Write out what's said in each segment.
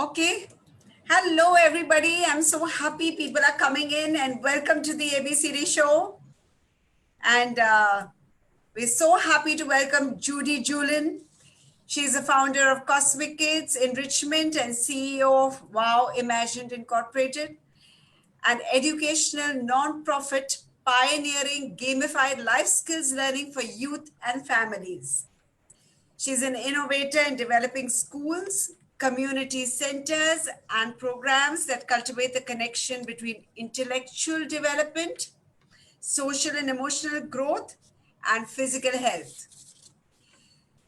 Okay. Hello, everybody. I'm so happy people are coming in and welcome to the ABCD show. And we're so happy to welcome Judy Julin. She's the founder of Cosmic Kids Enrichment and CEO of Wow Imagined Incorporated, an educational non-profit pioneering gamified life skills learning for youth and families. She's an innovator in developing schools, community centers, and programs that cultivate the connection between intellectual development, social and emotional growth, and physical health.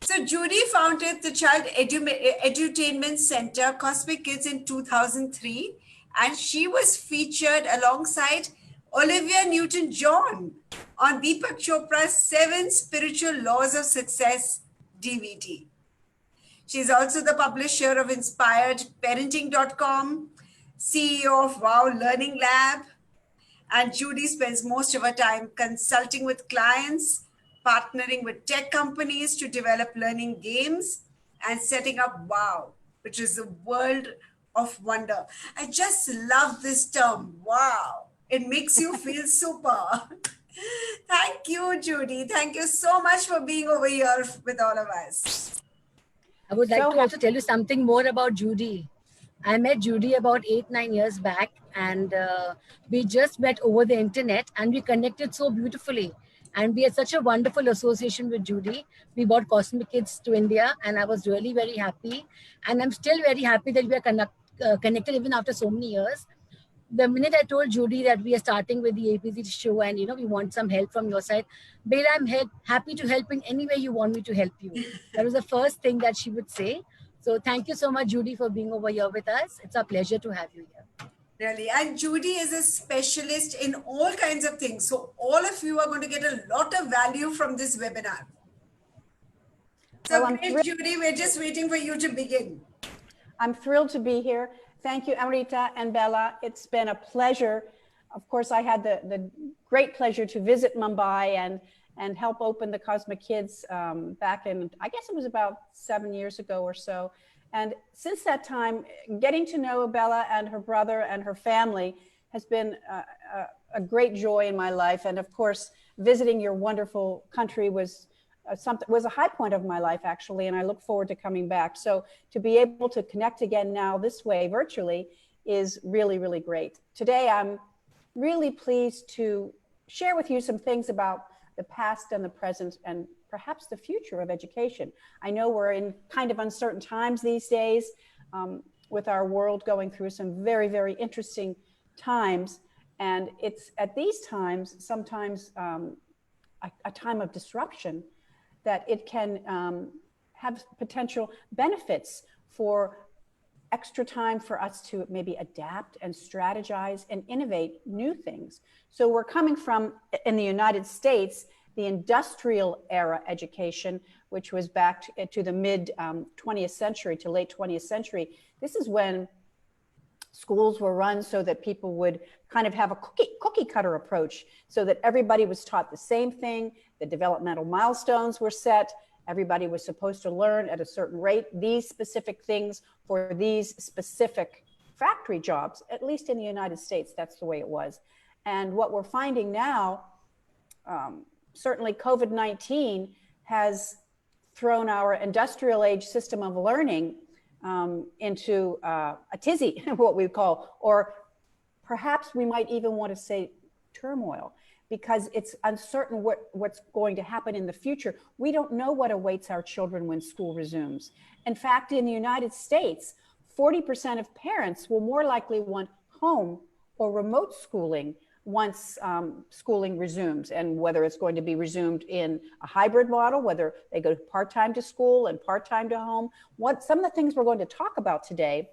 So, Judy founded the Child Edutainment Center, Cosmic Kids, in 2003, and she was featured alongside Olivia Newton-John on Deepak Chopra's 7 Spiritual Laws of Success DVD. She's also the publisher of InspiredParenting.com, CEO of Wow Learning Lab, and Judy spends most of her time consulting with clients, partnering with tech companies to develop learning games, and setting up Wow, which is a world of wonder. I just love this term, wow. It makes you feel super. Thank you, Judy. Thank you so much for being over here with all of us. I would like to also tell you something more about Judy. I met Judy about 8-9 years back, and we just met over the internet, and we connected so beautifully. And we had such a wonderful association with Judy. We brought Cosmic Kids to India, and I was really very happy. And I'm still very happy that we are connected even after so many years. The minute I told Judy that we are starting with the APC show and we want some help from your side, Beta, I'm happy to help in any way you want me to help you. That was the first thing that she would say. So thank you so much, Judy, for being over here with us. It's a pleasure to have you here. Really. And Judy is a specialist in all kinds of things. So all of you are going to get a lot of value from this webinar. So great, Judy. We're just waiting for you to begin. I'm thrilled to be here. Thank you, Amrita and Bella. It's been a pleasure. Of course, I had the great pleasure to visit Mumbai and help open the Cosmic Kids back in, I guess it was about 7 years ago or so. And since that time, getting to know Bella and her brother and her family has been a great joy in my life. And of course, visiting your wonderful country was a high point of my life, actually, and I look forward to coming back. So to be able to connect again now this way virtually is really, really great. Today, I'm really pleased to share with you some things about the past and the present and perhaps the future of education. I know we're in kind of uncertain times these days with our world going through some very, very interesting times. And it's at these times, sometimes a time of disruption, that it can have potential benefits for extra time for us to maybe adapt and strategize and innovate new things. So we're coming from, in the United States, the industrial era education, which was back to the mid 20th century to late 20th century. This is when schools were run so that people would kind of have a cookie cutter approach, so that everybody was taught the same thing. The developmental milestones were set. Everybody was supposed to learn at a certain rate these specific things for these specific factory jobs. At least in the United States, that's the way it was. And what we're finding now, certainly COVID-19 has thrown our industrial age system of learning into a tizzy, what we call, or perhaps we might even want to say turmoil, because it's uncertain what's going to happen in the future. We don't know what awaits our children when school resumes. In fact, in the United States, 40% of parents will more likely want home or remote schooling once schooling resumes, and whether it's going to be resumed in a hybrid model, whether they go part-time to school and part-time to home. Some of the things we're going to talk about today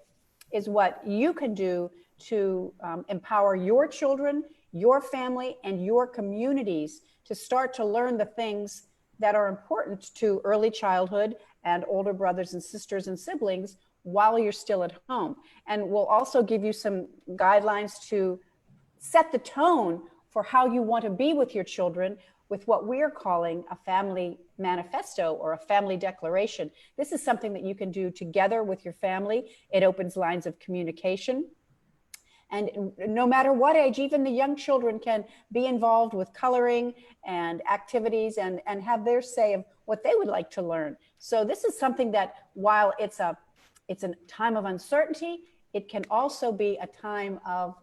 is what you can do to empower your children, your family, and your communities to start to learn the things that are important to early childhood and older brothers and sisters and siblings while you're still at home. And we'll also give you some guidelines to set the tone for how you want to be with your children with what we're calling a family manifesto or a family declaration. This is something that you can do together with your family. It opens lines of communication. And no matter what age, even the young children can be involved with coloring and activities and have their say of what they would like to learn. So this is something that, while it's a time of uncertainty, it can also be a time of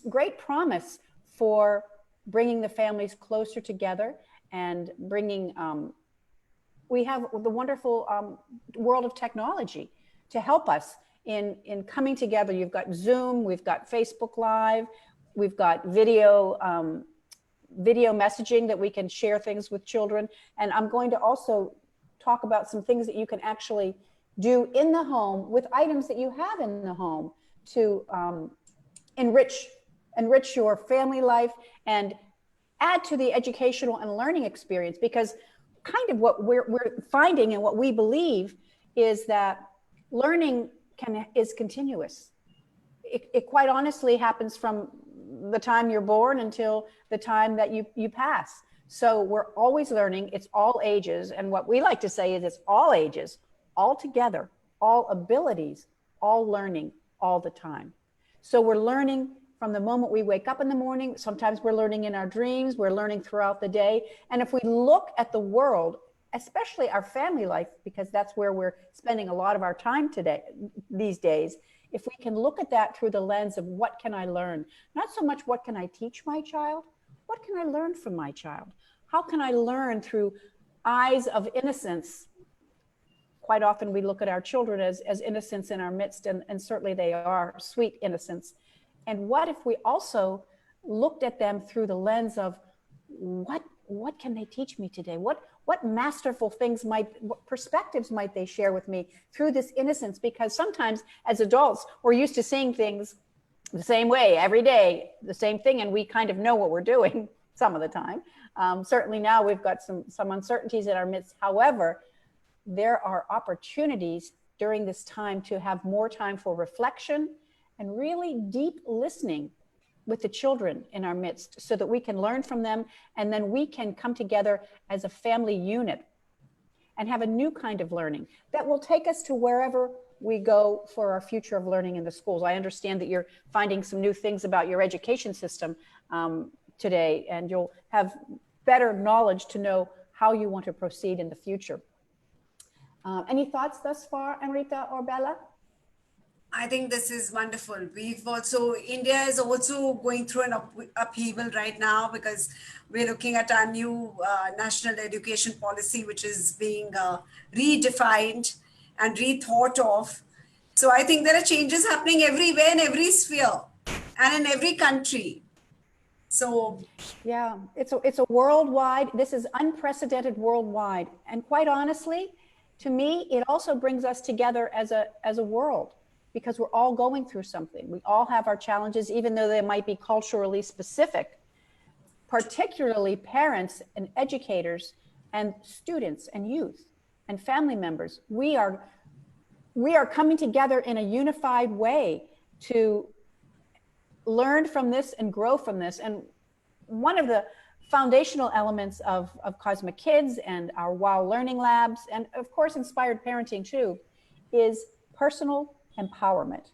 great promise for bringing the families closer together and bringing, we have the wonderful world of technology to help us in coming together. You've got Zoom, we've got Facebook Live, we've got video messaging that we can share things with children. And I'm going to also talk about some things that you can actually do in the home with items that you have in the home to enrich your family life and add to the educational and learning experience. Because kind of what we're finding and what we believe is that learning is continuous. It quite honestly happens from the time you're born until the time that you pass. So we're always learning. It's all ages. And what we like to say is it's all ages, all together, all abilities, all learning all the time. So we're learning from the moment we wake up in the morning. Sometimes we're learning in our dreams. We're learning throughout the day. And if we look at the world, especially our family life, because that's where we're spending a lot of our time these days, if we can look at that through the lens of what can I learn? Not so much what can I teach my child, what can I learn from my child? How can I learn through eyes of innocence? Quite often we look at our children as innocents in our midst, and certainly they are sweet innocents. And what if we also looked at them through the lens of what can they teach me today? What masterful things what perspectives might they share with me through this innocence? Because sometimes as adults, we're used to seeing things the same way every day, the same thing, and we kind of know what we're doing some of the time. Certainly now we've got some uncertainties in our midst. However, there are opportunities during this time to have more time for reflection and really deep listening with the children in our midst, so that we can learn from them, and then we can come together as a family unit and have a new kind of learning that will take us to wherever we go for our future of learning in the schools. I understand that you're finding some new things about your education system today, and you'll have better knowledge to know how you want to proceed in the future. Any thoughts thus far, Amrita or Bella? I think this is wonderful. India is also going through an upheaval right now, because we're looking at our new national education policy, which is being redefined and rethought of. So I think there are changes happening everywhere, in every sphere and in every country. So yeah, it's a worldwide, this is unprecedented worldwide. And quite honestly, to me, it also brings us together as a world, because we're all going through something. We all have our challenges, even though they might be culturally specific. Particularly parents and educators and students and youth and family members. We are coming together in a unified way to learn from this and grow from this. And one of the foundational elements of Cosmic Kids and our WOW Learning Labs, and of course Inspired Parenting too, is personal empowerment,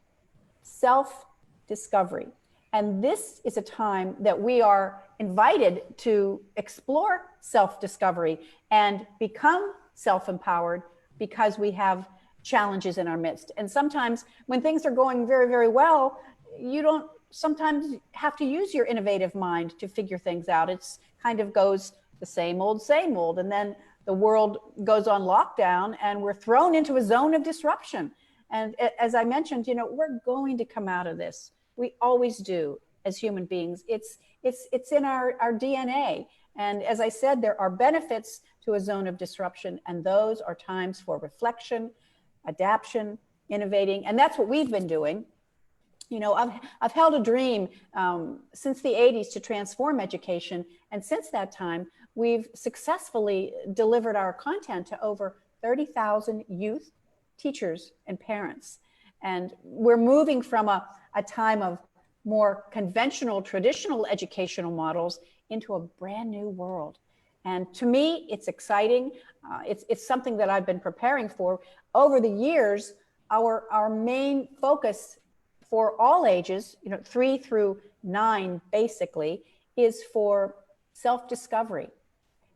self-discovery. And this is a time that we are invited to explore self-discovery and become self-empowered, because we have challenges in our midst. And sometimes when things are going very, very well, you don't sometimes have to use your innovative mind to figure things out. It's kind of goes the same old. And then the world goes on lockdown and we're thrown into a zone of disruption. And as I mentioned, we're going to come out of this. We always do as human beings. It's in our DNA. And as I said, there are benefits to a zone of disruption, and those are times for reflection, adaptation, innovating. And that's what we've been doing. I've held a dream since the 80s to transform education. And since that time, we've successfully delivered our content to over 30,000 youth, teachers, and parents. And we're moving from a time of more conventional, traditional educational models into a brand new world. And to me, it's exciting. It's something that I've been preparing for. Over the years, our main focus for all ages, 3 through 9 basically, is for self-discovery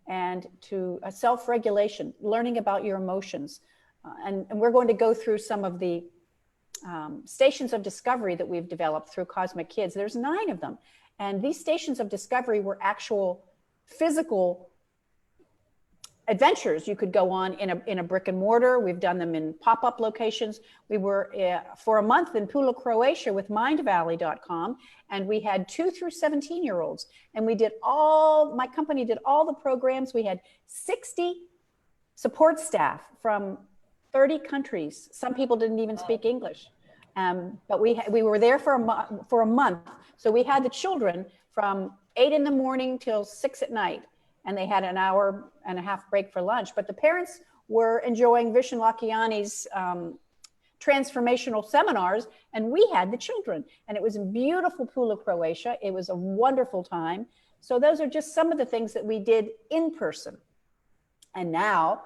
and to self-regulation, learning about your emotions. And we're going to go through some of the stations of discovery that we've developed through Cosmic Kids. There's 9 of them. And these stations of discovery were actual physical adventures you could go on in a brick and mortar. We've done them in pop-up locations. We were for a month in Pula, Croatia with mindvalley.com, and we had 2 through 17-year-olds. And my company did all the programs. We had 60 support staff from 30 countries. Some people didn't even speak English. But we were there for a month. So we had the children from 8 in the morning till 6 at night. And they had an hour and a half break for lunch. But the parents were enjoying Vishen Lakhiani's transformational seminars, and we had the children. And it was in beautiful Pula, Croatia. It was a wonderful time. So those are just some of the things that we did in person. And now,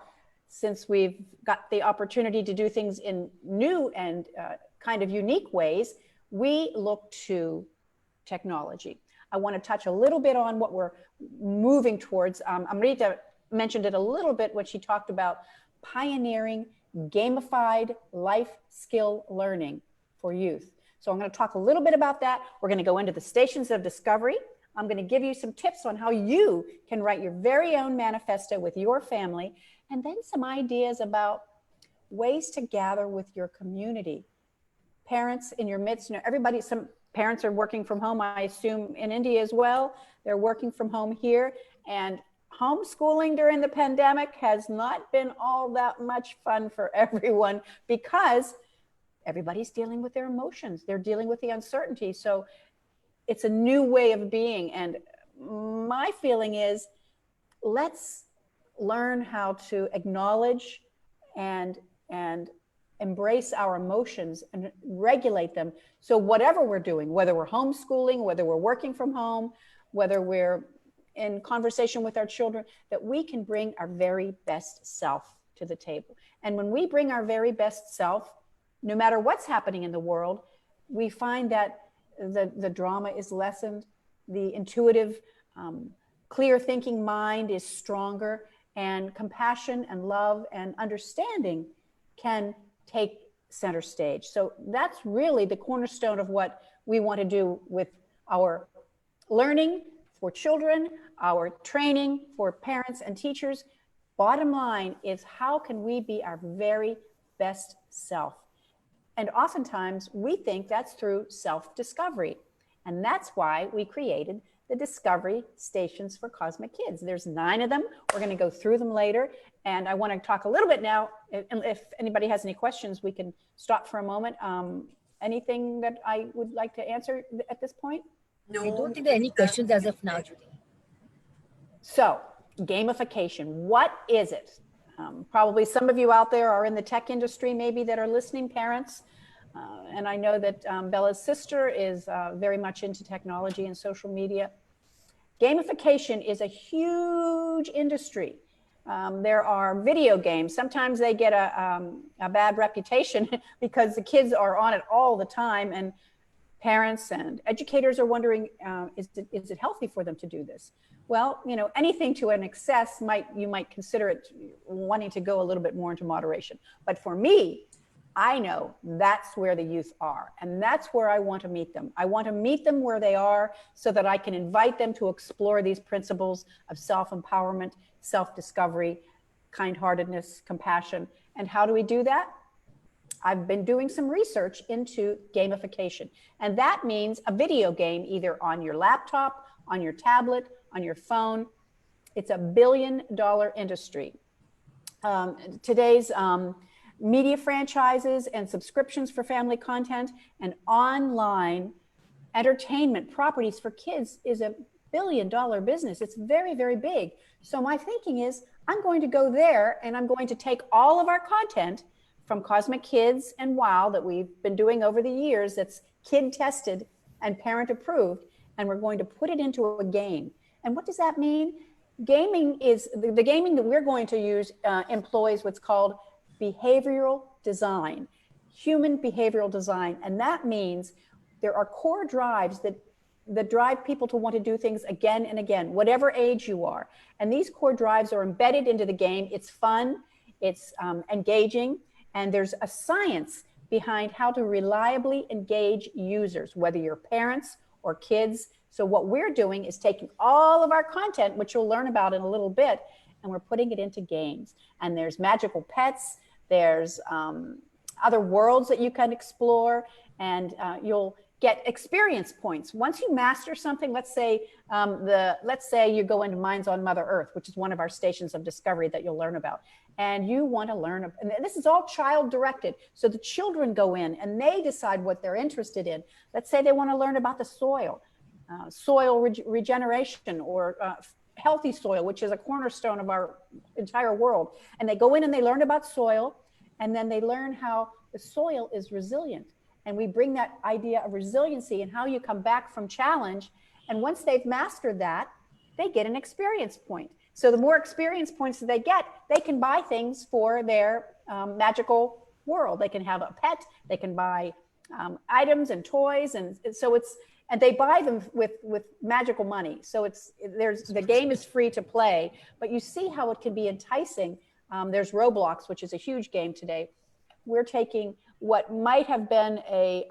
since we've got the opportunity to do things in new and kind of unique ways, we look to technology. I want to touch a little bit on what we're moving towards. Amrita mentioned it a little bit when she talked about pioneering gamified life skill learning for youth. So I'm going to talk a little bit about that. We're going to go into the stations of discovery. I'm going to give you some tips on how you can write your very own manifesto with your family, and then some ideas about ways to gather with your community. Parents in your midst, some parents are working from home, I assume in India as well. They're working from home here. And homeschooling during the pandemic has not been all that much fun for everyone because everybody's dealing with their emotions. They're dealing with the uncertainty. So it's a new way of being. And my feeling is, let's learn how to acknowledge and embrace our emotions and regulate them. So whatever we're doing, whether we're homeschooling, whether we're working from home, whether we're in conversation with our children, that we can bring our very best self to the table. And when we bring our very best self, no matter what's happening in the world, we find that the drama is lessened, the intuitive, clear thinking mind is stronger, and compassion and love and understanding can take center stage. So that's really the cornerstone of what we want to do with our learning for children, our training for parents and teachers. Bottom line is, how can we be our very best self? And oftentimes we think that's through self-discovery. And that's why we created the Discovery Stations for Cosmic Kids. There's 9 of them. We're going to go through them later. And I want to talk a little bit now. If anybody has any questions, we can stop for a moment. Anything that I would like to answer at this point? No, I don't think there are any questions as of now, Judy. So, gamification, what is it? Probably some of you out there are in the tech industry, maybe, that are listening, parents. And I know that Bella's sister is very much into technology and social media. Gamification is a huge industry. There are video games. Sometimes they get a bad reputation because the kids are on it all the time, and parents and educators are wondering, is it healthy for them to do this? Well, anything to an excess, you might consider it wanting to go a little bit more into moderation. But for me, I know that's where the youth are, and that's where I want to meet them. I want to meet them where they are so that I can invite them to explore these principles of self-empowerment, self-discovery, kind-heartedness, compassion. And how do we do that? I've been doing some research into gamification, and that means a video game either on your laptop, on your tablet, on your phone. It's $1 billion industry. Today's media franchises and subscriptions for family content and online entertainment properties for kids is $1 billion business. It's very, very big. So my thinking is, I'm going to go there and I'm going to take all of our content from Cosmic Kids and WOW that we've been doing over the years, that's kid tested and parent approved, and we're going to put it into a game. And what does that mean? Gaming is, the gaming that we're going to use employs what's called behavioral design, human behavioral design. And that means there are core drives that drive people to want to do things again and again, whatever age you are. And these core drives are embedded into the game. It's fun, it's engaging, and there's a science behind how to reliably engage users, whether you're parents or kids. So what we're doing is taking all of our content, which you'll learn about in a little bit, and we're putting it into games. And there's magical pets, there's other worlds that you can explore, and you'll get experience points. Once you master something, let's say you go into Minds on Mother Earth, which is one of our stations of discovery that you'll learn about. And you want to learn, and this is all child directed. So the children go in and they decide what they're interested in. Let's say they want to learn about the soil, regeneration, or healthy soil, which is a cornerstone of our entire world. And they go in and they learn about soil, and then they learn how the soil is resilient. And we bring that idea of resiliency and how you come back from challenge. And once they've mastered that, they get an experience point. So the more experience points that they get, they can buy things for their magical world. They can have a pet, they can buy items and toys. And so and they buy them with magical money. So the game is free to play, but you see how it can be enticing. There's Roblox, which is a huge game today. We're taking what might have been a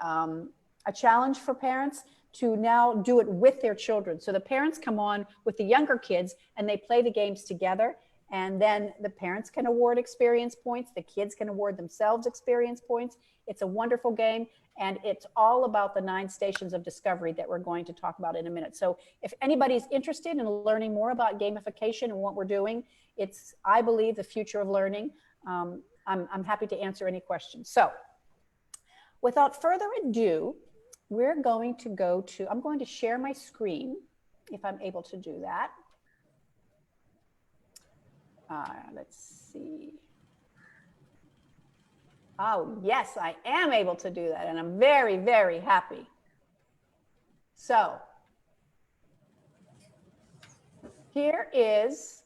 challenge for parents to now do it with their children. So the parents come on with the younger kids and they play the games together, and then the parents can award experience points, the kids can award themselves experience points. It's a wonderful game, and it's all about the 9 stations of discovery that we're going to talk about in a minute. So if anybody's interested in learning more about gamification and what we're doing, it's, I believe, the future of learning. I'm happy to answer any questions. So without further ado, we're going to go to, I'm going to share my screen if I'm able to do that. Let's see. Oh, yes, I am able to do that, and I'm very, very happy. So here is,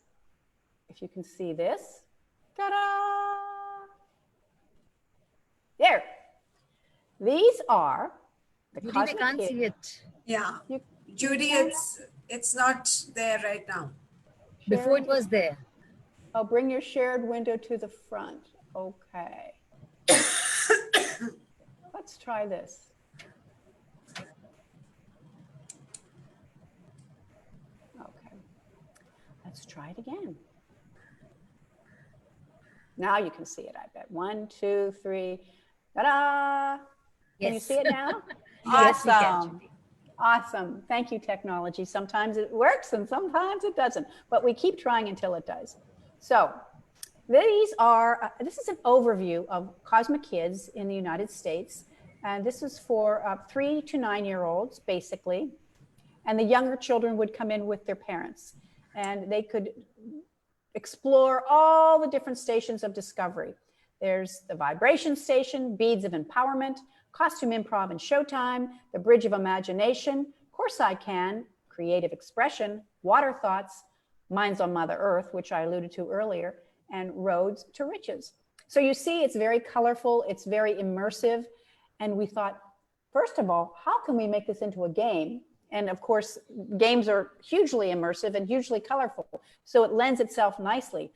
if you can see this, ta-da! There. These are the Judy, we cosmic can't kids. see it. Yeah, Judy, it's not there right now. Before it was there. Oh, bring your shared window to the front. Okay. Let's try this. Okay. Let's try it again. Now you can see it, I bet. 1, 2, 3. Ta-da! Can you see it now? Yes, Awesome. Awesome. Thank you, technology. Sometimes it works and sometimes it doesn't, but we keep trying until it does. So these are, this is an overview of Cosmic Kids in the United States. And this is for 3 to 9-year-olds, basically. And the younger children would come in with their parents, and they could explore all the different stations of discovery. There's the vibration station, beads of empowerment, costume improv and Showtime, the bridge of imagination, course I can, creative expression, water thoughts, Minds on Mother Earth, which I alluded to earlier, and roads to riches. So you see, it's very colorful, it's very immersive. And we thought, first of all, how can we make this into a game? And of course, games are hugely immersive and hugely colorful, so it lends itself nicely.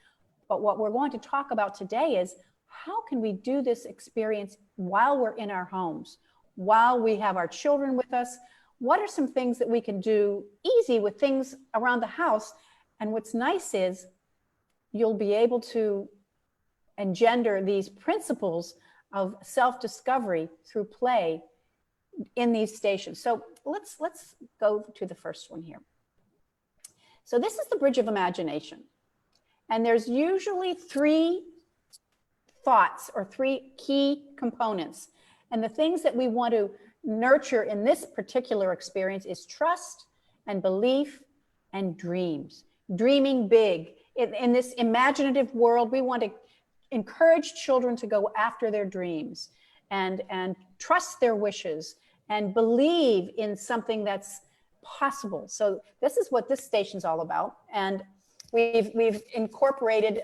But what we're going to talk about today is, how can we do this experience while we're in our homes, while we have our children with us? What are some things that we can do easy with things around the house? And what's nice is you'll be able to engender these principles of self-discovery through play in these stations. So let's go to the first one here. So this is the bridge of imagination. And there's usually 3 thoughts or 3 key components. And the things that we want to nurture in this particular experience is trust and belief and dreams. Dreaming big. In this imaginative world, we want to encourage children to go after their dreams and trust their wishes and believe in something that's possible. So this is what this station's all about. And we've incorporated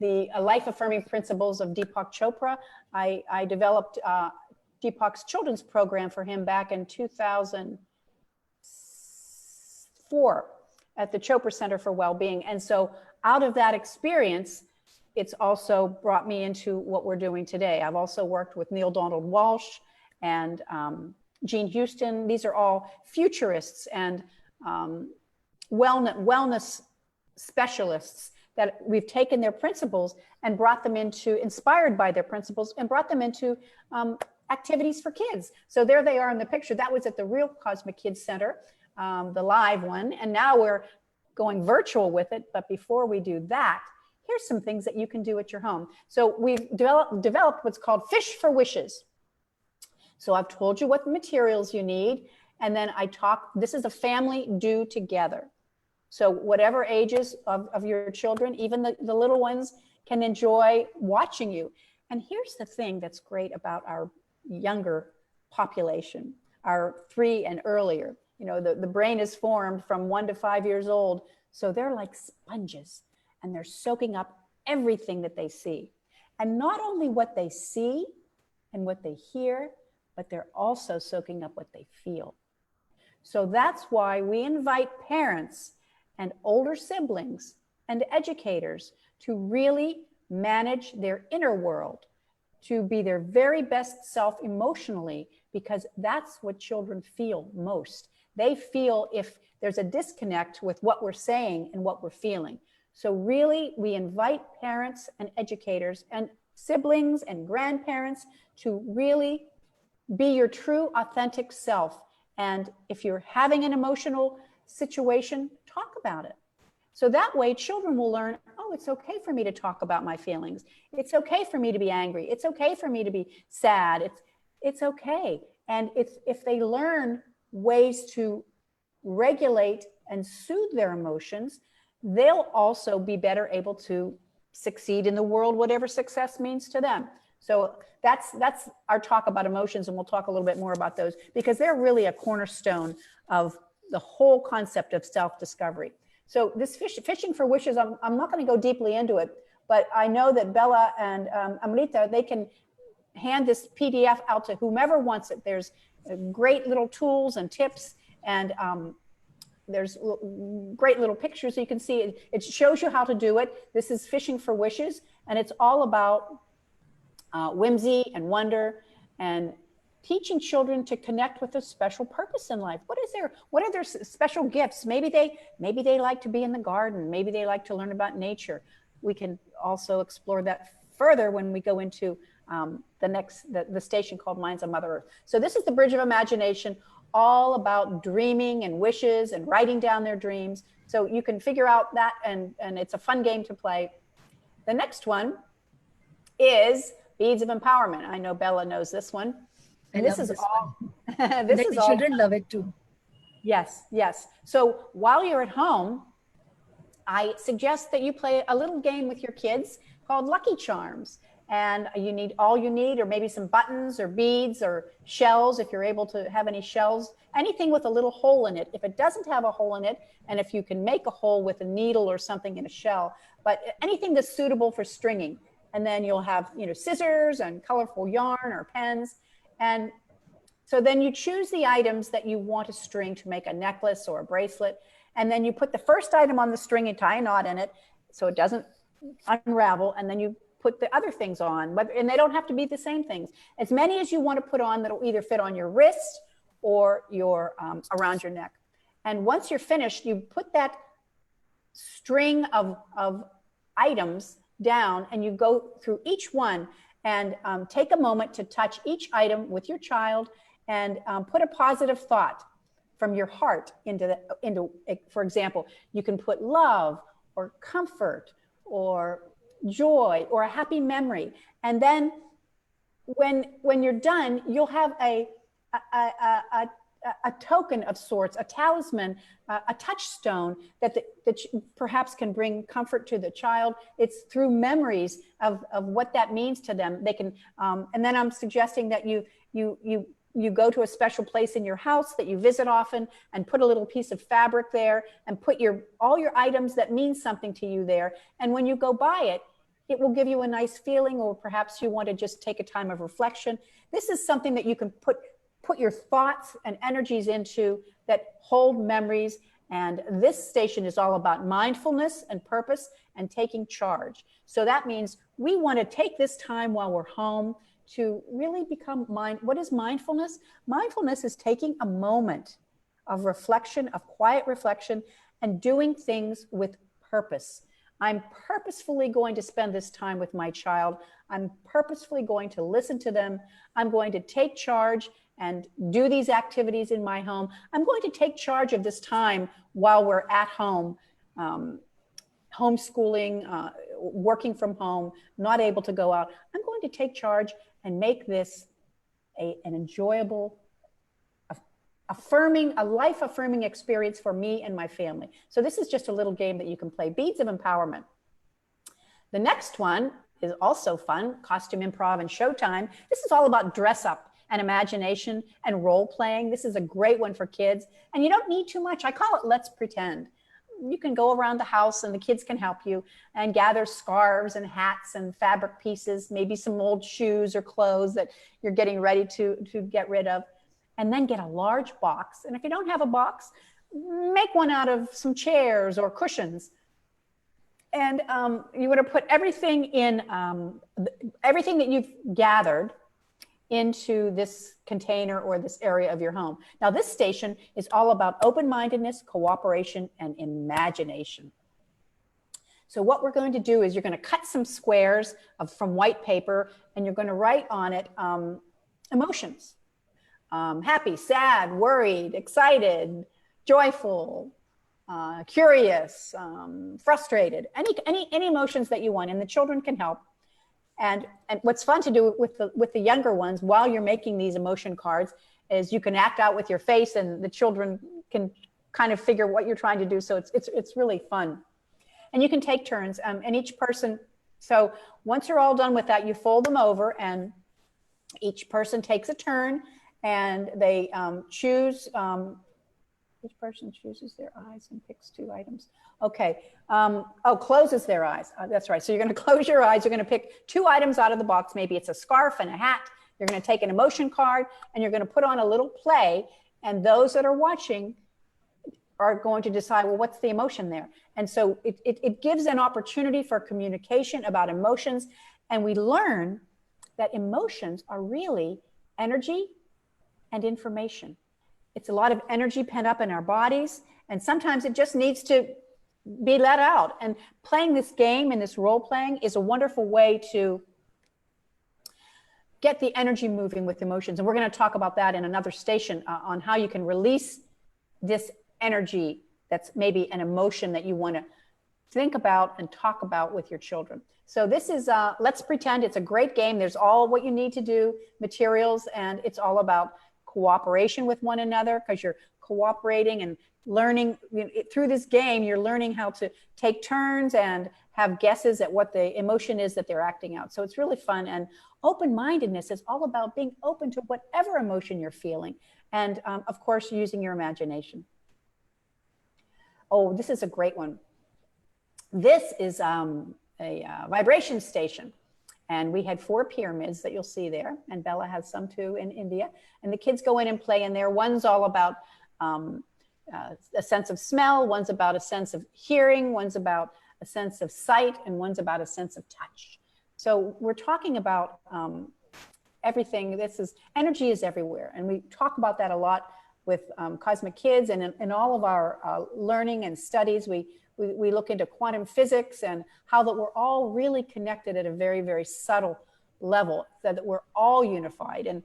the life affirming principles of Deepak Chopra. I developed Deepak's children's program for him back in 2004 at the Chopra Center for Wellbeing. And so out of that experience, it's also brought me into what we're doing today. I've also worked with Neil Donald Walsh and Jean Houston. These are all futurists and wellness specialists that we've taken their principles and brought them into, inspired by their principles, and brought them into activities for kids. So there they are in the picture. That was at the real Cosmic Kids Center, the live one. And now we're going virtual with it. But before we do that, here's some things that you can do at your home. So we've developed what's called Fish for Wishes. So I've told you what materials you need. And then this is a family do together. So whatever ages of your children, even the little ones, can enjoy watching you. And here's the thing that's great about our younger population, our 3 and earlier. You know, the brain is formed from 1 to 5 years old. So they're like sponges and they're soaking up everything that they see. And not only what they see and what they hear, but they're also soaking up what they feel. So that's why we invite parents and older siblings and educators to really manage their inner world, to be their very best self emotionally, because that's what children feel most. They feel if there's a disconnect with what we're saying and what we're feeling. So really, we invite parents and educators and siblings and grandparents to really be your true, authentic self. And if you're having an emotional situation, talk about it. So that way children will learn, oh, it's okay for me to talk about my feelings. It's okay for me to be angry. It's okay for me to be sad. It's okay. And if they learn ways to regulate and soothe their emotions, they'll also be better able to succeed in the world, whatever success means to them. So that's our talk about emotions, and we'll talk a little bit more about those because they're really a cornerstone of the whole concept of self-discovery. So this fishing for wishes, I'm not going to go deeply into it, but I know that Bella and Amrita, they can hand this PDF out to whomever wants it. There's great little tools and tips, and there's great little pictures so you can see. It shows you how to do it. This is Fishing for Wishes, and it's all about whimsy and wonder and teaching children to connect with a special purpose in life. What are their special gifts? Maybe they like to be in the garden. Maybe they like to learn about nature. We can also explore that further when we go into the station called Minds on Mother Earth. So this is the Bridge of Imagination, all about dreaming and wishes and writing down their dreams. So you can figure out that, and it's a fun game to play. The next one is Beads of Empowerment. I know Bella knows this one. And this is all. This is all. Children love it too. Yes, yes. So while you're at home, I suggest that you play a little game with your kids called Lucky Charms. And all you need, or maybe some buttons or beads or shells, if you're able to have any shells, anything with a little hole in it. If it doesn't have a hole in it, and if you can make a hole with a needle or something in a shell, but anything that's suitable for stringing. And then you'll have, scissors and colorful yarn or pens. And so then you choose the items that you want to string to make a necklace or a bracelet. And then you put the first item on the string and tie a knot in it so it doesn't unravel. And then you put the other things on, and they don't have to be the same things. As many as you want to put on that'll either fit on your wrist or around your neck. And once you're finished, you put that string of items down and you go through each one and take a moment to touch each item with your child and put a positive thought from your heart into, for example, you can put love or comfort or joy or a happy memory. And then when you're done, you'll have a token of sorts, a talisman, a touchstone that perhaps can bring comfort to the child. It's through memories of what that means to them. They can, and then I'm suggesting that you you go to a special place in your house that you visit often and put a little piece of fabric there and put all your items that mean something to you there. And when you go by it, it will give you a nice feeling, or perhaps you want to just take a time of reflection. This is something that you can put your thoughts and energies into that hold memories. And this station is all about mindfulness and purpose and taking charge. So that means we want to take this time while we're home to really become what is mindfulness? Mindfulness is taking a moment of reflection, of quiet reflection, and doing things with purpose. I'm purposefully going to spend this time with my child. I'm purposefully going to listen to them. I'm going to take charge and do these activities in my home. I'm going to take charge of this time while we're at home, homeschooling, working from home, not able to go out. I'm going to take charge and make this an enjoyable, a life-affirming experience for me and my family. So this is just a little game that you can play, Beads of Empowerment. The next one is also fun, Costume Improv and Showtime. This is all about dress up and imagination and role playing. This is a great one for kids. And you don't need too much. I call it Let's Pretend. You can go around the house and the kids can help you and gather scarves and hats and fabric pieces, maybe some old shoes or clothes that you're getting ready to get rid of, and then get a large box. And if you don't have a box, make one out of some chairs or cushions. And you want to put everything in, everything that you've gathered into this container or this area of your home. Now, this station is all about open-mindedness, cooperation, and imagination. So what we're going to do is you're going to cut some squares from white paper, and you're going to write on it emotions. Happy, sad, worried, excited, joyful, curious, frustrated, any emotions that you want, and the children can help. And what's fun to do with the younger ones while you're making these emotion cards is you can act out with your face, and the children can kind of figure what you're trying to do. So it's really fun. And you can take turns, and each person. So once you're all done with that, you fold them over, and each person takes a turn, and they choose. Each person chooses their eyes and picks 2 items. Okay. Closes their eyes. That's right. So you're going to close your eyes. You're going to pick 2 items out of the box. Maybe it's a scarf and a hat. You're going to take an emotion card, and you're going to put on a little play. And those that are watching are going to decide, well, what's the emotion there? And so it gives an opportunity for communication about emotions. And we learn that emotions are really energy and information. It's a lot of energy pent up in our bodies, and sometimes it just needs to be let out. And playing this game and this role playing is a wonderful way to get the energy moving with emotions. And we're going to talk about that in another station on how you can release this energy that's maybe an emotion that you want to think about and talk about with your children. So this is Let's Pretend. It's a great game. There's all what you need to do, materials, and it's all about cooperation with one another, because you're cooperating and learning through this game. You're learning how to take turns and have guesses at what the emotion is that they're acting out. So it's really fun. And open-mindedness is all about being open to whatever emotion you're feeling, and of course using your imagination. Oh, this is a great one. This is a vibration station. And we had 4 pyramids that you'll see there. And Bella has some too in India. And the kids go in and play in there. One's all about a sense of smell. One's about a sense of hearing. One's about a sense of sight. And one's about a sense of touch. So we're talking about everything. Energy is everywhere. And we talk about that a lot with Cosmic Kids. And in all of our learning and studies, we look into quantum physics and how that we're all really connected at a very, very subtle level, so that we're all unified. And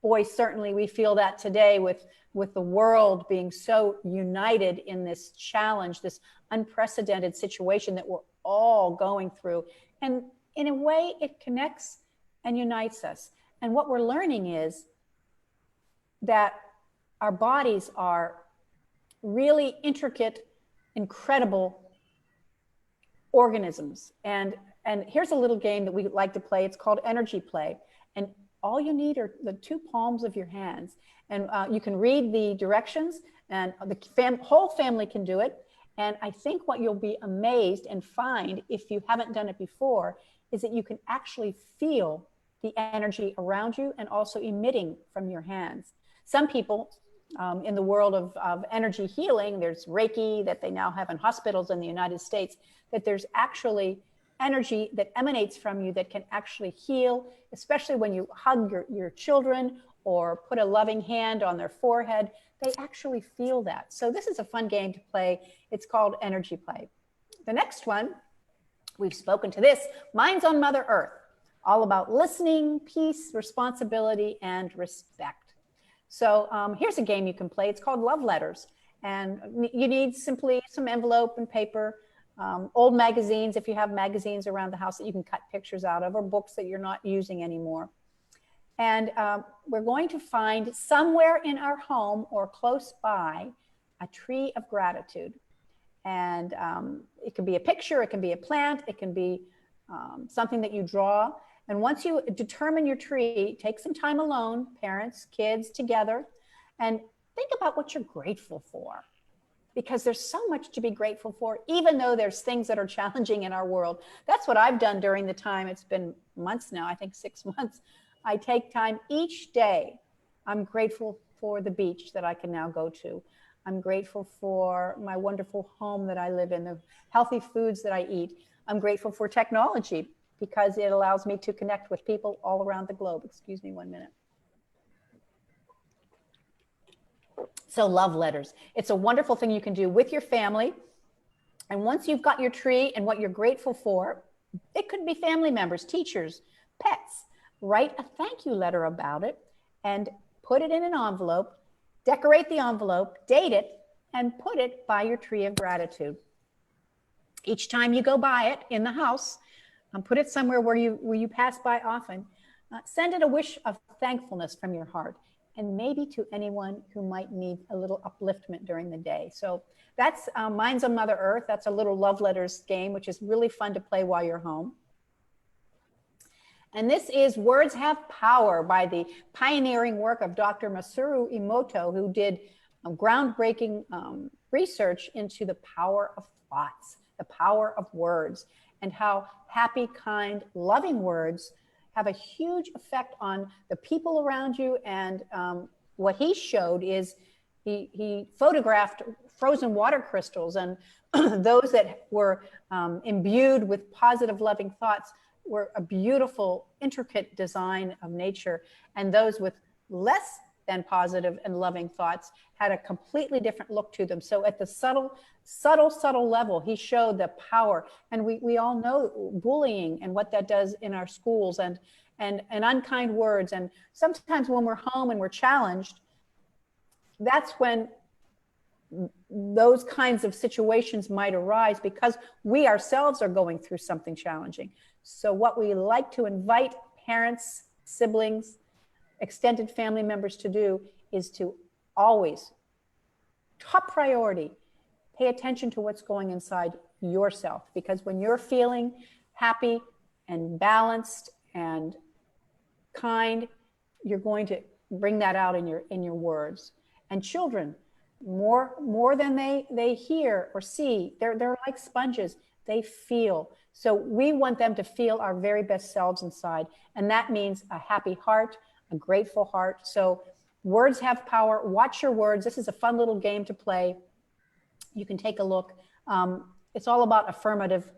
boy, certainly we feel that today with the world being so united in this challenge, this unprecedented situation that we're all going through. And in a way, it connects and unites us. And what we're learning is that our bodies are really intricate, incredible organisms. And here's a little game that we like to play. It's called energy play. And all you need are the two palms of your hands. And you can read the directions, and the whole family can do it. And I think what you'll be amazed and find, if you haven't done it before, is that you can actually feel the energy around you and also emitting from your hands. Some people in the world of energy healing, there's Reiki that they now have in hospitals in the United States, that there's actually energy that emanates from you that can actually heal, especially when you hug your children or put a loving hand on their forehead. They actually feel that. So this is a fun game to play. It's called Energy Play. The next one, we've spoken to this, Minds on Mother Earth, all about listening, peace, responsibility, and respect. So here's a game you can play. It's called Love Letters. And you need simply some envelope and paper, old magazines, if you have magazines around the house that you can cut pictures out of, or books that you're not using anymore. And we're going to find somewhere in our home or close by a tree of gratitude. And it can be a picture, it can be a plant, it can be something that you draw. And once you determine your tree, take some time alone, parents, kids together, and think about what you're grateful for. Because there's so much to be grateful for, even though there's things that are challenging in our world. That's what I've done during the time. It's been months now, I think 6 months. I take time each day. I'm grateful for the beach that I can now go to. I'm grateful for my wonderful home that I live in, the healthy foods that I eat. I'm grateful for technology because it allows me to connect with people all around the globe. Excuse me 1 minute. So love letters. It's a wonderful thing you can do with your family. And once you've got your tree and what you're grateful for, it could be family members, teachers, pets. Write a thank you letter about it and put it in an envelope, decorate the envelope, date it, and put it by your tree of gratitude. Each time you go by it in the house, put it somewhere where you pass by often. Send it a wish of thankfulness from your heart, and maybe to anyone who might need a little upliftment during the day. So that's Minds on Mother Earth. That's a little love letters game, which is really fun to play while you're home. And this is Words Have Power by the pioneering work of Dr. Masaru Emoto, who did groundbreaking research into the power of thoughts, the power of words, and how happy, kind, loving words have a huge effect on the people around you. And what he showed is he photographed frozen water crystals, and those that were imbued with positive, loving thoughts were a beautiful, intricate design of nature. And those with less than positive and loving thoughts had a completely different look to them. So at the subtle level, he showed the power. And we all know bullying and what that does in our schools, and unkind words. And sometimes when we're home and we're challenged, that's when those kinds of situations might arise because we ourselves are going through something challenging. So what we like to invite parents, siblings, extended family members to do is to always, top priority, pay attention to what's going inside yourself. Because when you're feeling happy and balanced and kind, you're going to bring that out in your words. And children, more than they hear or see, they're like sponges. They feel. So we want them to feel our very best selves inside. And that means a happy heart, a grateful heart. So words have power. Watch your words. This is a fun little game to play. You can take a look. It's all about affirmative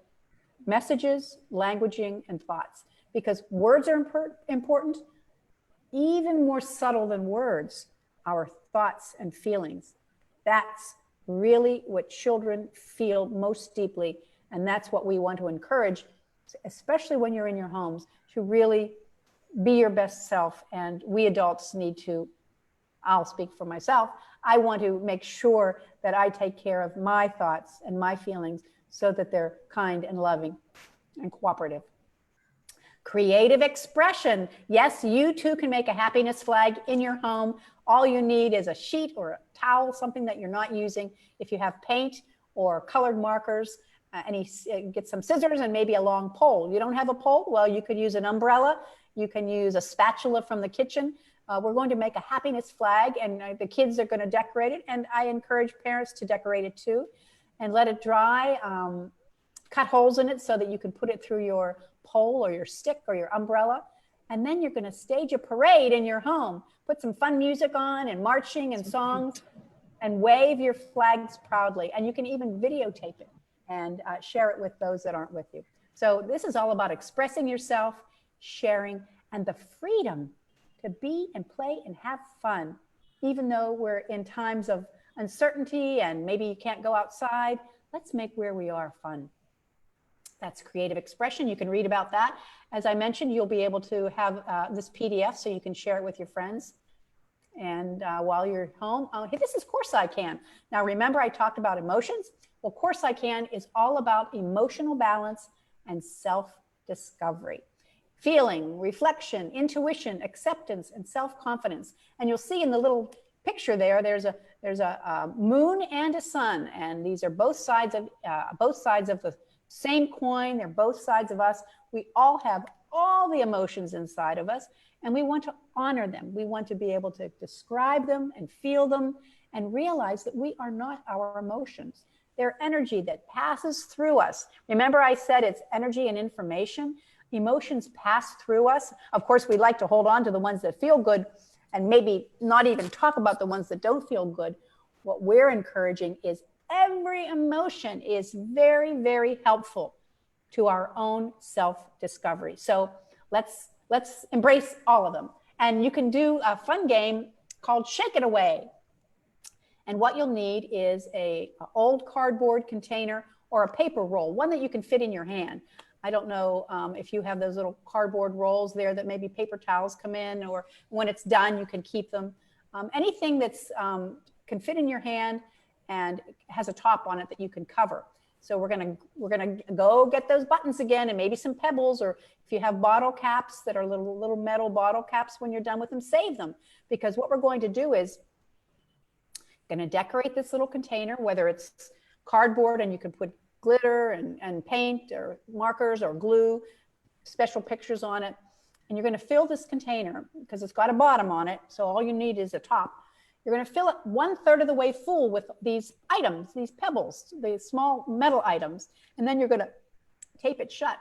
messages, languaging, and thoughts. Because words are important, even more subtle than words, our thoughts and feelings. That's really what children feel most deeply. And that's what we want to encourage, especially when you're in your homes, to really be your best self. And we adults need to, I'll speak for myself, I want to make sure that I take care of my thoughts and my feelings so that they're kind and loving and cooperative. Creative expression. Yes, you too can make a happiness flag in your home. All you need is a sheet or a towel, something that you're not using. If you have paint or colored markers, get some scissors and maybe a long pole. You don't have a pole? Well, you could use an umbrella. You can use a spatula from the kitchen. We're going to make a happiness flag, and the kids are going to decorate it. And I encourage parents to decorate it too, and let it dry. Cut holes in it so that you can put it through your pole or your stick or your umbrella. And then you're going to stage a parade in your home. Put some fun music on and marching and songs, and wave your flags proudly. And you can even videotape it and share it with those that aren't with you. So this is all about expressing yourself, sharing, and the freedom to be and play and have fun. Even though we're in times of uncertainty and maybe you can't go outside, let's make where we are fun. That's creative expression. You can read about that. As I mentioned, you'll be able to have this PDF so you can share it with your friends. And while you're home, hey, this is Course I Can. Now, remember I talked about emotions? Well, Course I Can is all about emotional balance and self-discovery. Feeling, reflection, intuition, acceptance, and self-confidence. And you'll see in the little picture there's a moon and a sun, and these are both sides of the same coin. They're both sides of us. We all have all the emotions inside of us, and we want to honor them. We want to be able to describe them and feel them and realize that we are not our emotions. They're energy that passes through us. Remember I said it's energy and information. Emotions pass through us. Of course, we like to hold on to the ones that feel good and maybe not even talk about the ones that don't feel good. What we're encouraging is every emotion is very, very helpful to our own self-discovery. So let's embrace all of them. And you can do a fun game called Shake It Away. And what you'll need is an old cardboard container or a paper roll, one that you can fit in your hand. I don't know if you have those little cardboard rolls there that maybe paper towels come in, or when it's done, you can keep them. Anything that's can fit in your hand and has a top on it that you can cover. So we're gonna go get those buttons again, and maybe some pebbles, or if you have bottle caps that are little metal bottle caps, when you're done with them, save them. Because what we're going to do is going to decorate this little container, whether it's cardboard and you can put glitter and paint or markers or glue, special pictures on it. And you're going to fill this container because it's got a bottom on it. So all you need is a top. You're going to fill it 1/3 of the way full with these items, these pebbles, these small metal items. And then you're going to tape it shut.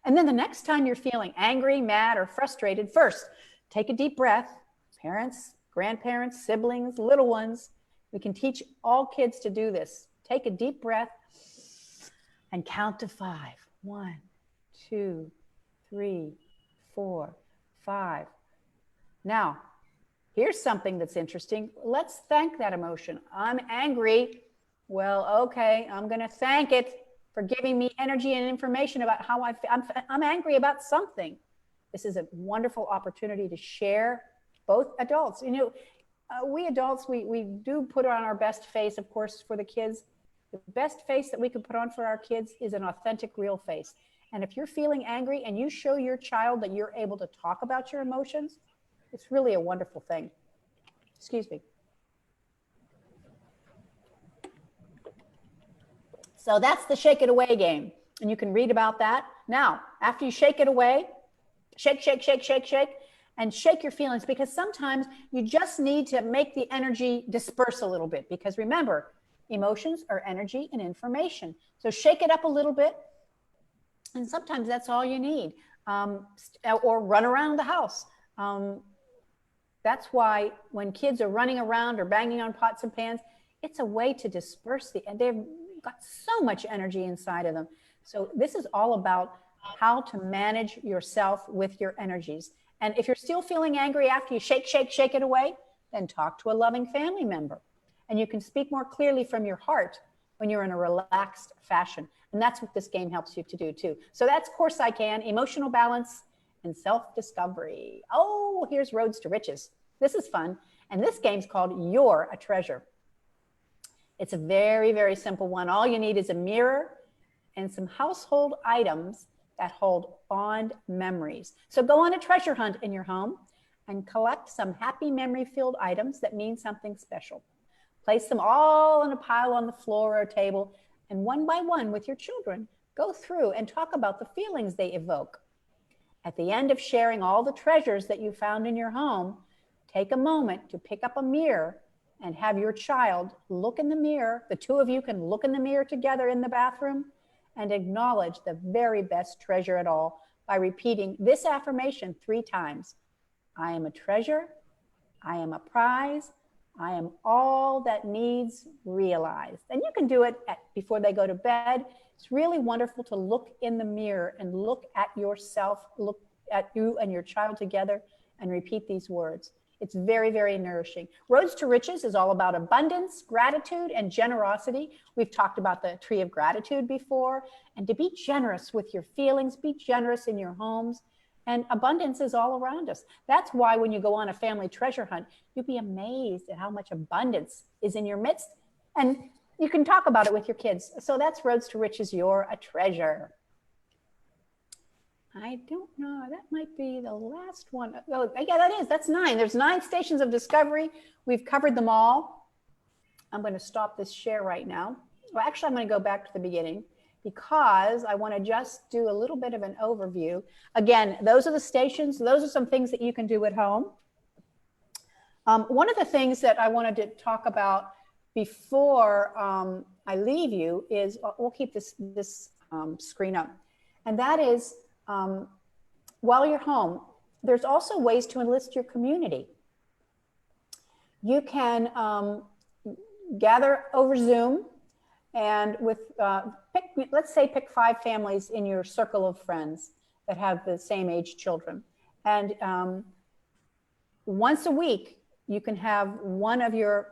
And then the next time you're feeling angry, mad, or frustrated, first, take a deep breath. Parents, grandparents, siblings, little ones. We can teach all kids to do this. Take a deep breath and count to 5. 1, 2, 3, 4, 5. Now, here's something that's interesting. Let's thank that emotion. I'm angry. Well, okay, I'm going to thank it for giving me energy and information about how I feel. I'm angry about something. This is a wonderful opportunity to share, both adults. You know, we adults, we do put on our best face, of course, for the kids. The best face that we can put on for our kids is an authentic, real face. And if you're feeling angry and you show your child that you're able to talk about your emotions, it's really a wonderful thing. Excuse me. So that's the Shake It Away game. And you can read about that. Now, after you shake it away, shake, shake, shake, shake, shake, and shake your feelings, because sometimes you just need to make the energy disperse a little bit. Because remember, emotions are energy and information. So shake it up a little bit. And sometimes that's all you need. Or run around the house. That's why when kids are running around or banging on pots and pans, it's a way to disperse and they've got so much energy inside of them. So this is all about how to manage yourself with your energies. And if you're still feeling angry after you shake, shake, shake it away, then talk to a loving family member. And you can speak more clearly from your heart when you're in a relaxed fashion. And that's what this game helps you to do too. So that's Course I Can, emotional balance and self-discovery. Oh, here's Roads to Riches. This is fun. And this game's called You're a Treasure. It's a very, very simple one. All you need is a mirror and some household items that hold fond memories. So go on a treasure hunt in your home and collect some happy memory-filled items that mean something special. Place them all in a pile on the floor or table, and one by one with your children, go through and talk about the feelings they evoke. At the end of sharing all the treasures that you found in your home, take a moment to pick up a mirror and have your child look in the mirror. The two of you can look in the mirror together in the bathroom and acknowledge the very best treasure at all by repeating this affirmation 3 times. I am a treasure. I am a prize. I am all that needs realized. And you can do it before they go to bed. It's really wonderful to look in the mirror and look at yourself, look at you and your child together and repeat these words. It's very, very nourishing. Roads to Riches is all about abundance, gratitude, and generosity. We've talked about the tree of gratitude before, and to be generous with your feelings, be generous in your homes, and abundance is all around us. That's why when you go on a family treasure hunt, you'll be amazed at how much abundance is in your midst, and you can talk about it with your kids. So that's Roads to Riches, You're a Treasure. I don't know, that might be the last one. Oh, yeah, that is, that's 9. There's 9 stations of discovery. We've covered them all. I'm going to stop this share right now. Well, actually, I'm going to go back to the beginning because I want to just do a little bit of an overview. Again, those are the stations. Those are some things that you can do at home. One of the things that I wanted to talk about before I leave you is, we'll keep this screen up, and that is, while you're home, there's also ways to enlist your community. You can gather over Zoom and with, let's say pick 5 families in your circle of friends that have the same age children. And once a week, you can have one of your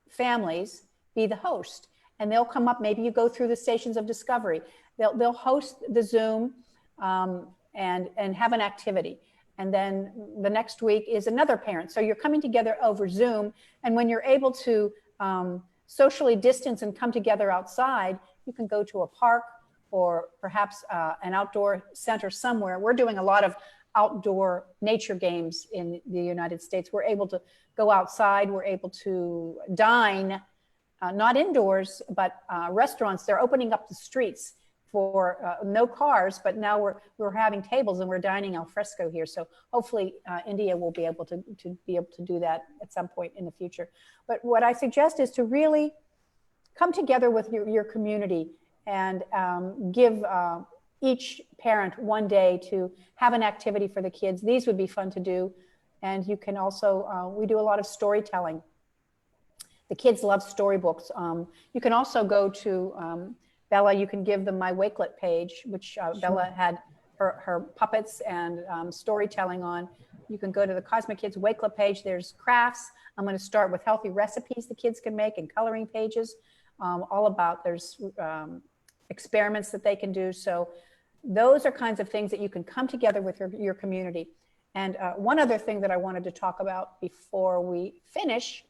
families be the host, and they'll come up, maybe you go through the stations of discovery. They'll host the Zoom and have an activity. And then the next week is another parent. So you're coming together over Zoom. And when you're able to socially distance and come together outside, you can go to a park or perhaps an outdoor center somewhere. We're doing a lot of outdoor nature games in the United States. We're able to go outside. We're able to dine, not indoors, but restaurants. They're opening up the streets for no cars, but now we're having tables and we're dining al fresco here. So hopefully India will be able to do that at some point in the future. But what I suggest is to really come together with your community and give each parent one day to have an activity for the kids. These would be fun to do. And you can also, we do a lot of storytelling. The kids love storybooks. You can also go to, Bella, you can give them my Wakelet page, which sure. Bella had her puppets and storytelling on. You can go to the Cosmic Kids Wakelet page. There's crafts. I'm going to start with healthy recipes the kids can make and coloring pages. All about, there's experiments that they can do. So those are kinds of things that you can come together with your community. And one other thing that I wanted to talk about before we finish,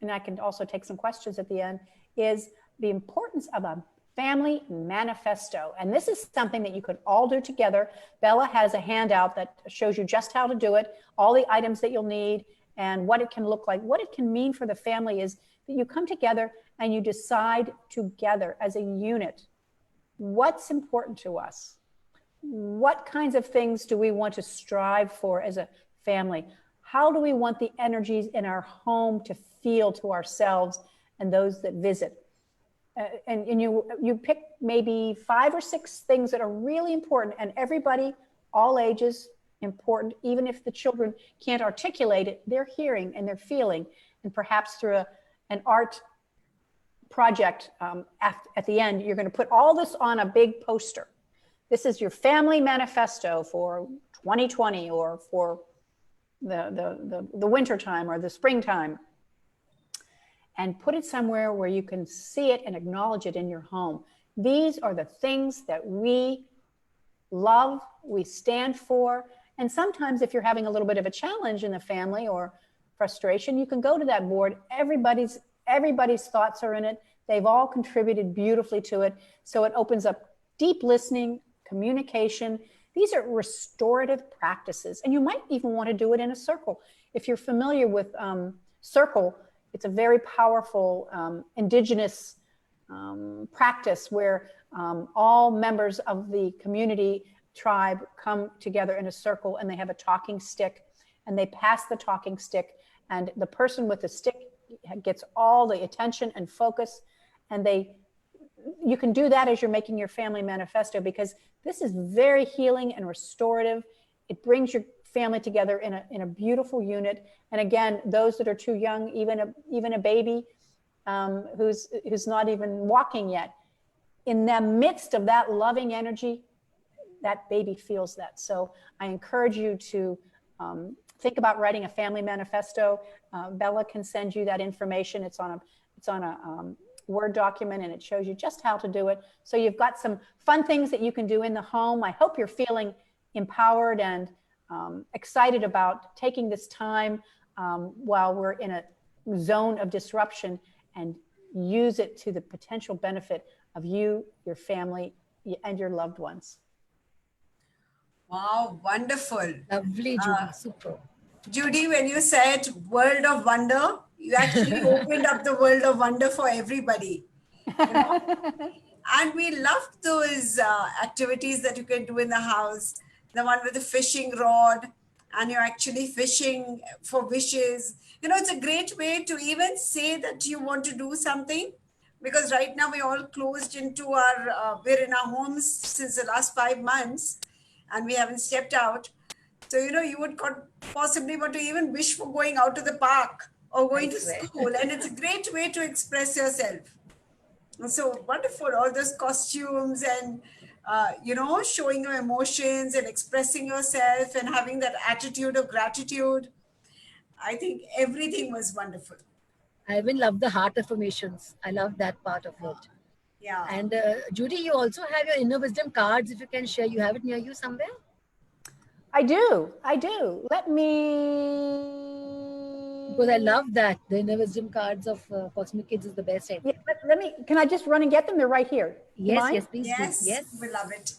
and I can also take some questions at the end, is the importance of a family manifesto. And this is something that you could all do together. Bella has a handout that shows you just how to do it, all the items that you'll need and what it can look like. What it can mean for the family is that you come together and you decide together as a unit what's important to us. What kinds of things do we want to strive for as a family? How do we want the energies in our home to feel to ourselves and those that visit? And you pick maybe 5 or 6 things that are really important, and everybody, all ages, important. Even if the children can't articulate it, they're hearing and they're feeling. And perhaps through an art project at the end, you're going to put all this on a big poster. This is your family manifesto for 2020 or for the winter time or the springtime. And put it somewhere where you can see it and acknowledge it in your home. These are the things that we love, we stand for. And sometimes if you're having a little bit of a challenge in the family or frustration, you can go to that board. Everybody's thoughts are in it. They've all contributed beautifully to it. So it opens up deep listening, communication. These are restorative practices. And you might even want to do it in a circle. If you're familiar with circle, it's a very powerful indigenous practice where all members of the community tribe come together in a circle, and they have a talking stick, and they pass the talking stick, and the person with the stick gets all the attention and focus. And you can do that as you're making your family manifesto, because this is very healing and restorative. It brings your family together in a beautiful unit. And again, those that are too young, even a baby who's not even walking yet, in the midst of that loving energy, that baby feels that. So I encourage you to think about writing a family manifesto. Bella can send you that information. It's on a Word document, and it shows you just how to do it. So you've got some fun things that you can do in the home. I hope you're feeling empowered and excited about taking this time while we're in a zone of disruption, and use it to the potential benefit of you, your family, and your loved ones. Wow, wonderful. Lovely, Judy. Super. Judy, when you said world of wonder, you actually opened up the world of wonder for everybody. You know? And we love those activities that you can do in the house. The one with the fishing rod, and you're actually fishing for wishes. You know, it's a great way to even say that you want to do something, because right now we're all closed into we're in our homes since the last 5 months, and we haven't stepped out. So, you know, you would possibly want to even wish for going out to the park or going to school. And it's a great way to express yourself. And so wonderful, all those costumes and, you know, showing your emotions and expressing yourself and having that attitude of gratitude. I think everything was wonderful. I even love the heart affirmations. I love that part of it. Yeah. And Judy, you also have your inner wisdom cards. If you can share, you have it near you somewhere? I do. Let me... Because I love that. The inner wisdom cards of Cosmic Kids is the best, I think. Yeah, can I just run and get them? They're right here. Yes, please yes, do. Yes. We love it.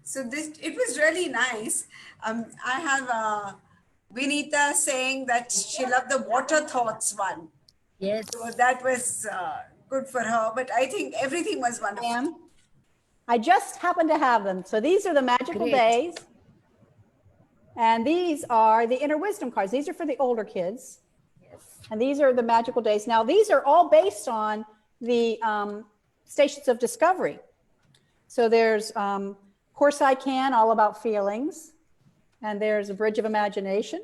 So it was really nice. I have Vinita saying that she loved the water thoughts one. Yes. So that was good for her. But I think everything was wonderful. I just happen to have them. So these are the magical days. And these are the inner wisdom cards. These are for the older kids. Yes. And these are the magical days. Now, these are all based on the stations of discovery. So there's Course I Can, all about feelings. And there's a Bridge of Imagination.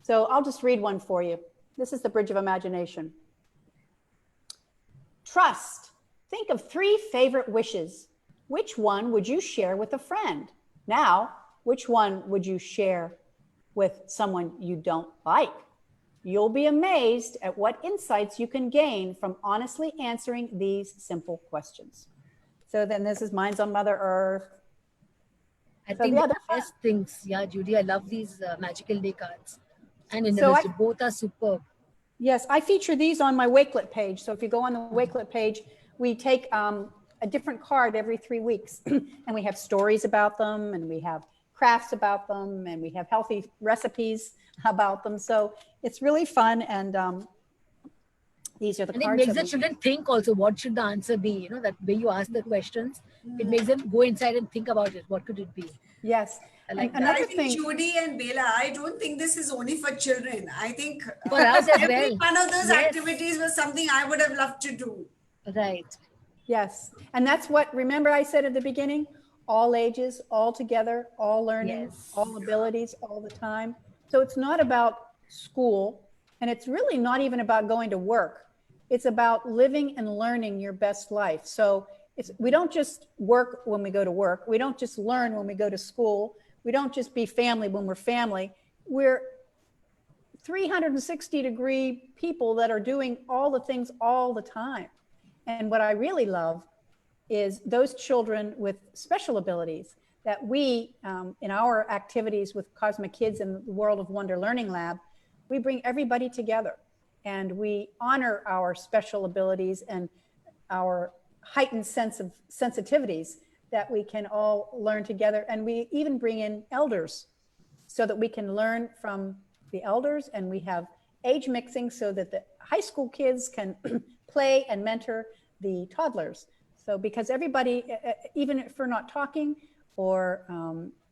So I'll just read one for you. This is the Bridge of Imagination. Trust. Think of 3 favorite wishes. Which one would you share with a friend? Now, which one would you share with someone you don't like? You'll be amazed at what insights you can gain from honestly answering these simple questions. So then this is Mine's on Mother Earth. I think the best things, Judy, I love these magical day cards. And inner wisdom, both are superb. Yes, I feature these on my Wakelet page. So if you go on the Wakelet page, we take a different card every 3 weeks, and we have stories about them, and we have crafts about them, and we have healthy recipes about them. So it's really fun, and these are the cards. And it makes the children think also, what should the answer be? You know, that way you ask the questions, it makes them go inside and think about it. What could it be? Yes. Another thing, Judy and Bela, I don't think this is only for children. I think for us as every one of those activities was something I would have loved to do. Right. Yes. And that's what, remember I said at the beginning, all ages, all together, all learning, all abilities, all the time. So it's not about school, and it's really not even about going to work. It's about living and learning your best life. So we don't just work when we go to work. We don't just learn when we go to school. We don't just be family when we're family. We're 360-degree people that are doing all the things all the time. And what I really love is those children with special abilities that we, in our activities with Cosmic Kids and the World of Wonder Learning Lab, we bring everybody together, and we honor our special abilities and our heightened sense of sensitivities that we can all learn together. And we even bring in elders so that we can learn from the elders, and we have age mixing so that the high school kids can play and mentor the toddlers. So because everybody, even if we're not talking or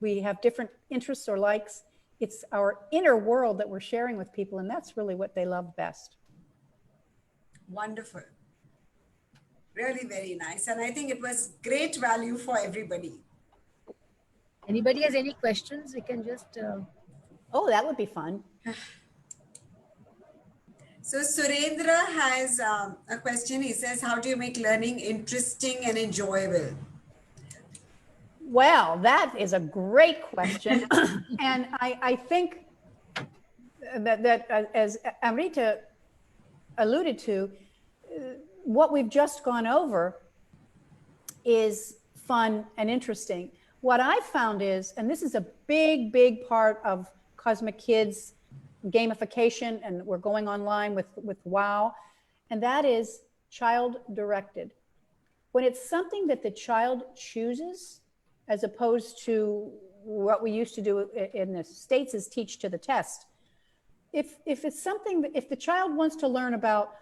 we have different interests or likes, it's our inner world that we're sharing with people, and that's really what they love best. Wonderful. Really very nice. And I think it was great value for everybody. Anybody has any questions? We can just... Oh, that would be fun. So Surendra has a question. He says, how do you make learning interesting and enjoyable? Well, that is a great question. And I think that as Amrita alluded to, what we've just gone over is fun and interesting. What I found is, and this is a big, big part of Cosmic Kids gamification, and we're going online with WOW, and that is child-directed. When it's something that the child chooses, as opposed to what we used to do in the States is teach to the test. If it's something that, if the child wants to learn about,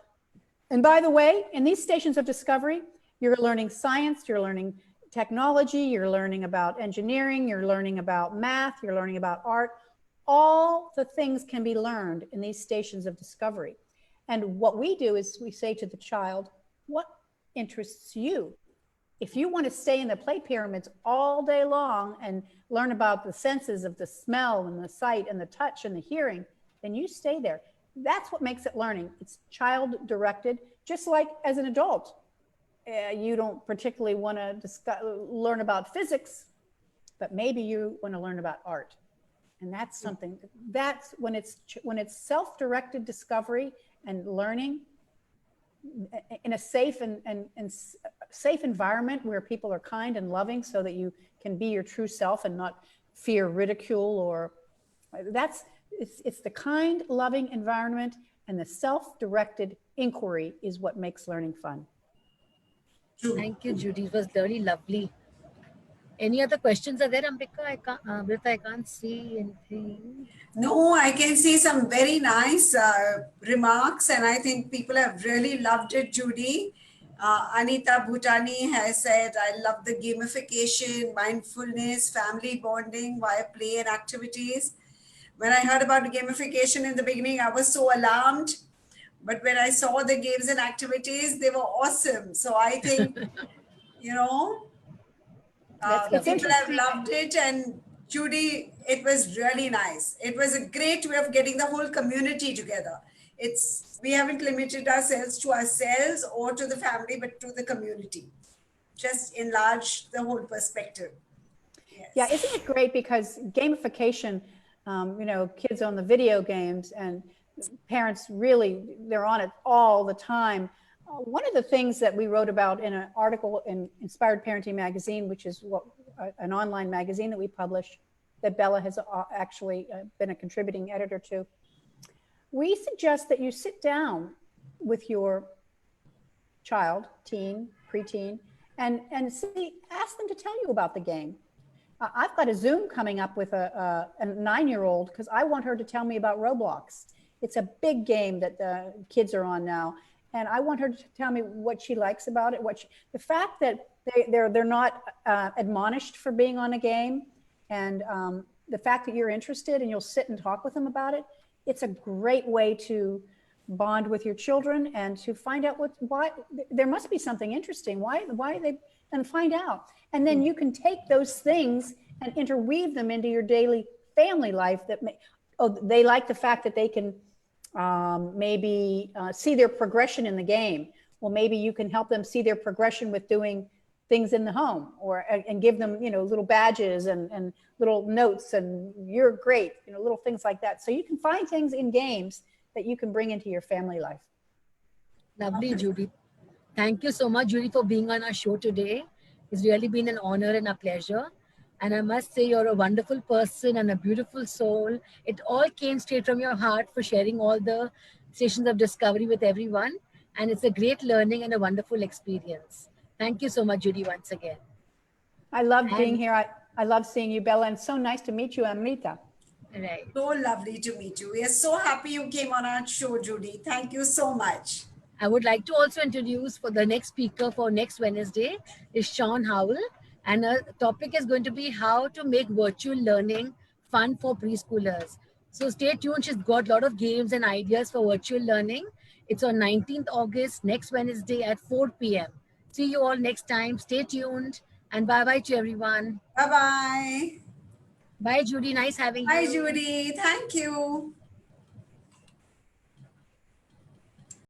and by the way, in these stations of discovery, you're learning science, you're learning technology, you're learning about engineering, you're learning about math, you're learning about art. All the things can be learned in these stations of discovery. And what we do is we say to the child, what interests you? If you want to stay in the play pyramids all day long and learn about the senses of the smell and the sight and the touch and the hearing, then you stay there. That's what makes it learning. It's child directed, just like as an adult. You don't particularly want to learn about physics, but maybe you want to learn about art. And that's something, that's when it's self-directed discovery and learning in a safe and safe environment where people are kind and loving so that you can be your true self and not fear ridicule, or it's the kind, loving environment, and the self-directed inquiry is what makes learning fun. Thank you, Judy. It was very lovely. Any other questions are there, Ambika? I can't see anything. No, I can see some very nice remarks, and I think people have really loved it, Judy. Anita Bhutani has said, I love the gamification, mindfulness, family bonding via play and activities. When I heard about gamification in the beginning, I was so alarmed. But when I saw the games and activities, they were awesome. So I think, people have loved it. And Judy, it was really nice. It was a great way of getting the whole community together. We haven't limited ourselves to ourselves or to the family, but to the community. Just enlarge the whole perspective. Yes. Yeah, isn't it great? Because gamification, kids on the video games and parents really, they're on it all the time. One of the things that we wrote about in an article in Inspired Parenting Magazine, which is an online magazine that we publish, that Bella has actually been a contributing editor to, we suggest that you sit down with your child, teen, preteen, and ask them to tell you about the game. I've got a Zoom coming up with a 9-year-old because I want her to tell me about Roblox. It's a big game that the kids are on now. And I want her to tell me what she likes about it. The fact that they're not admonished for being on a game, and the fact that you're interested and you'll sit and talk with them about it, it's a great way to bond with your children and to find out why there must be something interesting. Why they, and find out. And then you can take those things and interweave them into your daily family life. They like the fact that they can maybe see their progression in the game. Well, maybe you can help them see their progression with doing things in the home, and give them, little badges and little notes, and you're great, little things like that. So you can find things in games that you can bring into your family life. Lovely, Judy. Thank you so much, Judy, for being on our show today. It's really been an honor and a pleasure. And I must say, you're a wonderful person and a beautiful soul. It all came straight from your heart for sharing all the stations of discovery with everyone. And it's a great learning and a wonderful experience. Thank you so much, Judy, once again. I love being here. I love seeing you, Bella, and so nice to meet you, Amrita. Right. So lovely to meet you. We are so happy you came on our show, Judy. Thank you so much. I would like to also introduce for the next speaker for next Wednesday is Sean Howell. And our topic is going to be how to make virtual learning fun for preschoolers. So stay tuned. She's got a lot of games and ideas for virtual learning. It's on 19th August, next Wednesday at 4 p.m. See you all next time. Stay tuned and bye-bye to everyone. Bye-bye. Bye, Judy. Nice having Bye, you. Judy. Thank you.